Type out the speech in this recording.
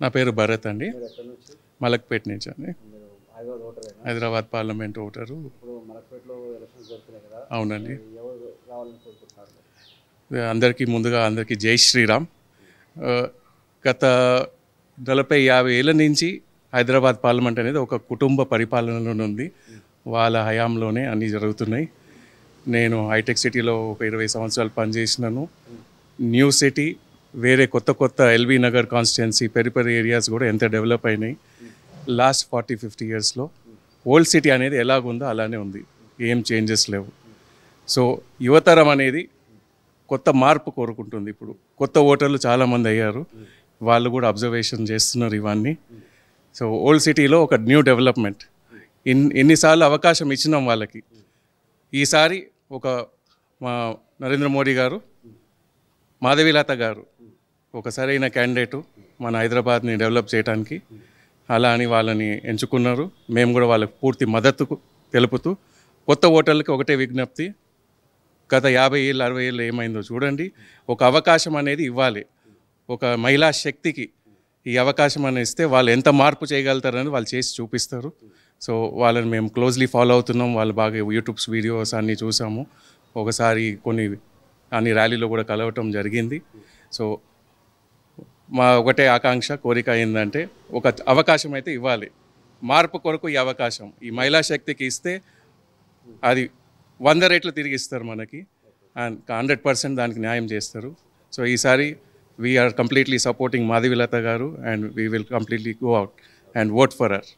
నా పేరు భరత్ అండి. మలక్పేట నుంచి అండి. Hyderabad parliament voter. అవునండి. అందరికీ జై శ్రీరామ్. గత 40-50 ఏళ్ళ నుంచి హైదరాబాద్ పార్లమెంట్ అనేది ఒక కుటుంబ పరిపాలనలో ఉంది. వాళ్ళ హయాంలోనే అన్నీ జరుగుతున్నాయి. నేను హైటెక్ సిటీలో ఒక 20 సంవత్సరాలు పనిచేసినాను. న్యూ సిటీ, వేరే కొత్త ఎల్బీ నగర్ కాన్స్టిట్యున్సీ, పెరిపరి ఏరియాస్ కూడా ఎంత డెవలప్ అయినాయి లాస్ట్ 40-50 ఇయర్స్లో. ఓల్డ్ సిటీ అనేది ఎలాగుందో అలానే ఉంది, ఏం చేంజెస్ లేవు. సో యువతరం అనేది కొత్త మార్పు కోరుకుంటుంది. ఇప్పుడు కొత్త ఓటర్లు చాలామంది అయ్యారు, వాళ్ళు కూడా అబ్జర్వేషన్ చేస్తున్నారు ఇవన్నీ. సో ఓల్డ్ సిటీలో ఒక న్యూ డెవలప్మెంట్. ఎన్నిసార్లు అవకాశం ఇచ్చినాం వాళ్ళకి. ఈసారి మా నరేంద్ర మోడీ గారు, మాధవీలత గారు ఒక సరైన క్యాండిడేటు మన హైదరాబాద్ని డెవలప్ చేయడానికి. అలా అని వాళ్ళని ఎంచుకున్నారు. మేము కూడా వాళ్ళకి పూర్తి మద్దతు తెలుపుతూ, కొత్త ఓటర్లకి ఒకటే విజ్ఞప్తి, గత 50 ఏళ్ళు 60 ఏళ్ళు ఏమైందో చూడండి. ఒక అవకాశం అనేది ఇవ్వాలి. ఒక మహిళా శక్తికి ఈ అవకాశం అనేది ఇస్తే వాళ్ళు ఎంత మార్పు చేయగలుగుతారని వాళ్ళు చేసి చూపిస్తారు. సో వాళ్ళని మేము క్లోజ్లీ ఫాలో అవుతున్నాం. వాళ్ళు బాగా యూట్యూబ్స్ వీడియోస్ అన్నీ చూసాము. ఒకసారి అన్ని ర్యాలీలో కూడా కలవటం జరిగింది. సో మా ఒకటే ఆకాంక్ష, కోరిక ఏంటంటే ఒక అవకాశం అయితే ఇవ్వాలి. మార్పు కొరకు ఈ అవకాశం ఈ మహిళా శక్తికి ఇస్తే అది 100 రెట్లు తిరిగి ఇస్తారు మనకి, అండ్ 100% దానికి న్యాయం చేస్తారు. సో ఈసారి వీఆర్ కంప్లీట్లీ సపోర్టింగ్ మాధవీలత గారు, and we will completely go out and vote for her.